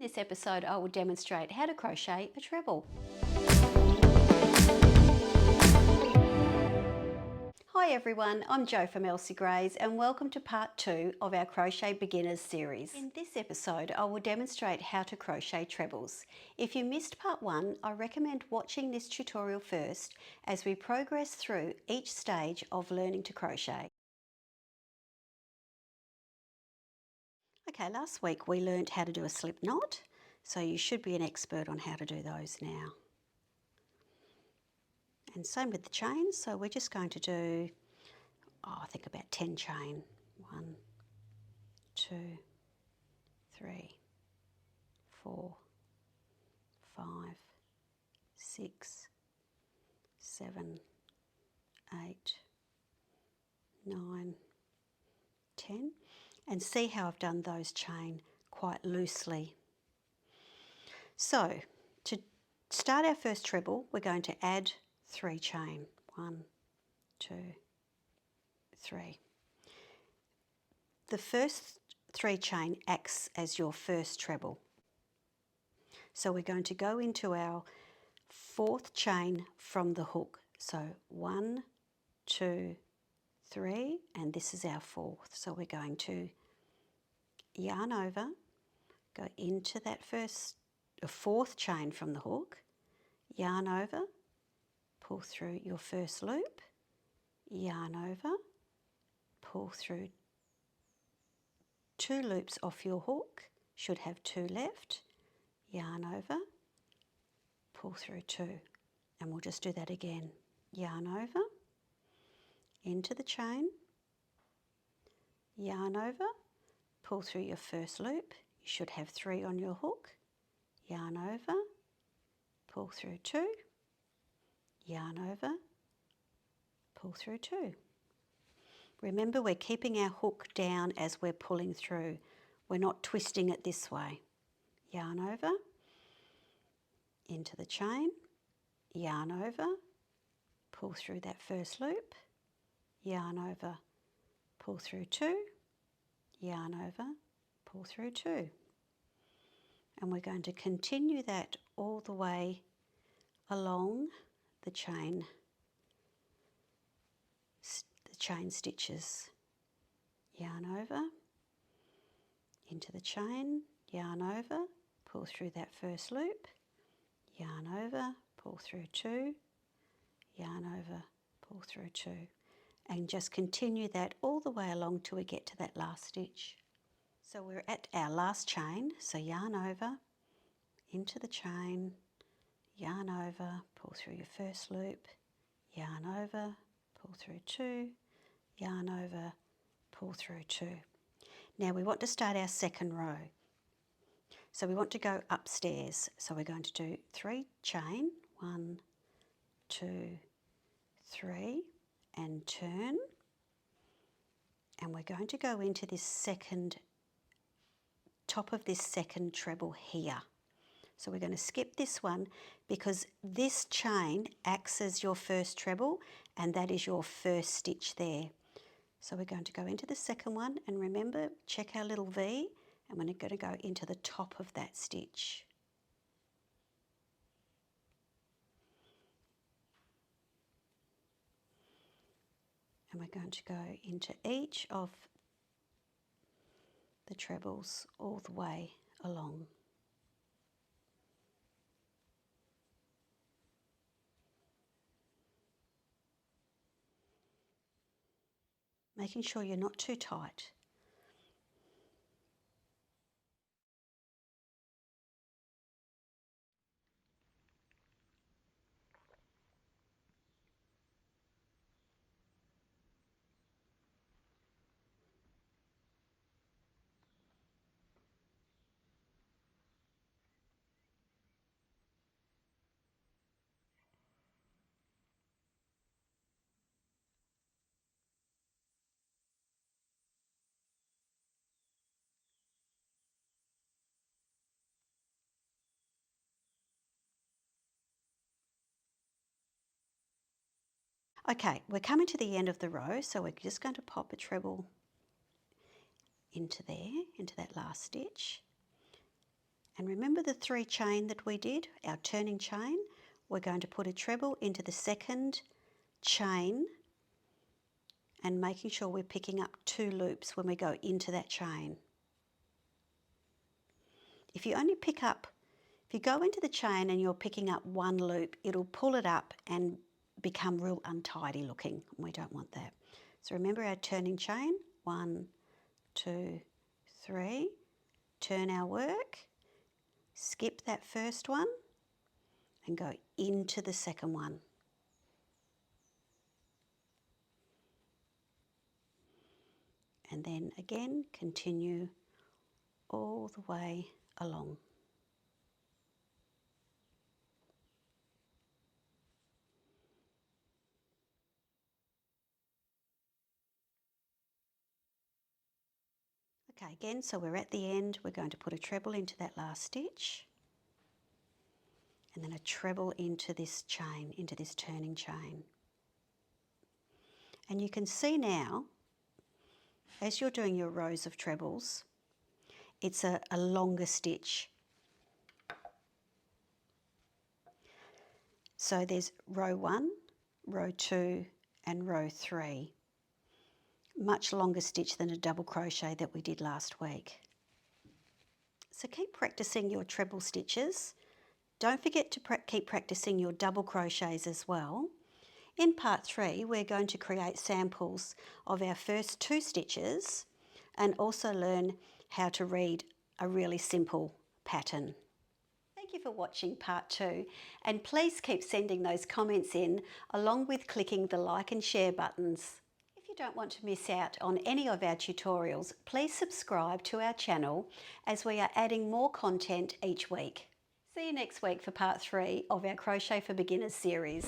In this episode I will demonstrate how to crochet a treble. Hi everyone, I'm Jo from Elsie Grays and welcome to part 2 of our Crochet Beginners series. In this episode I will demonstrate how to crochet trebles. If you missed part 1, I recommend watching this tutorial first as we progress through each stage of learning to crochet. Okay, last week we learnt how to do a slip knot, so you should be an expert on how to do those now. And same with the chains, so we're just going to do, I think about 10 chain. 1, 2, 3, 4, 5, 6, 7, 8, 9, 10. And see how I've done those chain quite loosely. So, to start our first treble, we're going to add 3 chain. 1, 2, 3. The first 3 chain acts as your first treble. So we're going to go into our 4th chain from the hook. So 1, 2, 3, and this is our 4th. So we're going to yarn over, go into that 4th chain from the hook, yarn over, pull through your first loop, yarn over, pull through 2 loops off your hook, should have 2 left, yarn over, pull through 2, and we'll just do that again. Yarn over, into the chain, yarn over, pull through your first loop, you should have 3 on your hook, yarn over, pull through 2, yarn over, pull through 2. Remember, we're keeping our hook down as we're pulling through. We're not twisting it this way. Yarn over, into the chain, yarn over, pull through that first loop, yarn over, pull through 2, yarn over, pull through 2. And we're going to continue that all the way along the chain stitches. Yarn over, into the chain, yarn over, pull through that first loop, yarn over, pull through 2, yarn over, pull through 2, and just continue that all the way along till we get to that last stitch. So we're at our last chain, so yarn over, into the chain, yarn over, pull through your first loop, yarn over, pull through 2, yarn over, pull through 2. Now we want to start our second row. So we want to go upstairs. So we're going to do 3 chain, 1, 2, 3, and turn. And we're going to go into this top of this second treble here. So we're going to skip this one because this chain acts as your first treble and that is your first stitch there. So we're going to go into the second one, and remember, check our little V, and we're going to go into the top of that stitch. And we're going to go into each of the trebles all the way along. Making sure you're not too tight. Okay, we're coming to the end of the row, so we're just going to pop a treble into there, into that last stitch. And remember the 3 chain that we did, our turning chain? We're going to put a treble into the second chain and making sure we're picking up 2 loops when we go into that chain. If you go into the chain and you're picking up 1 loop, it'll pull it up and become real untidy looking. We don't want that. So remember our turning chain, 1, 2, 3, turn our work, skip that first one and go into the second one. And then again, continue all the way along. Okay, again, so we're at the end. We're going to put a treble into that last stitch and then a treble into this chain, into this turning chain. And you can see now, as you're doing your rows of trebles, it's a longer stitch. So there's row 1, row 2 and row 3. Much longer stitch than a double crochet that we did last week. So keep practicing your treble stitches. Don't forget to keep practicing your double crochets as well. In part 3, we're going to create samples of our first 2 stitches and also learn how to read a really simple pattern. Thank you for watching part 2, and please keep sending those comments in along with clicking the like and share buttons. If you don't want to miss out on any of our tutorials, please subscribe to our channel as we are adding more content each week. See you next week for part 3 of our Crochet for Beginners series.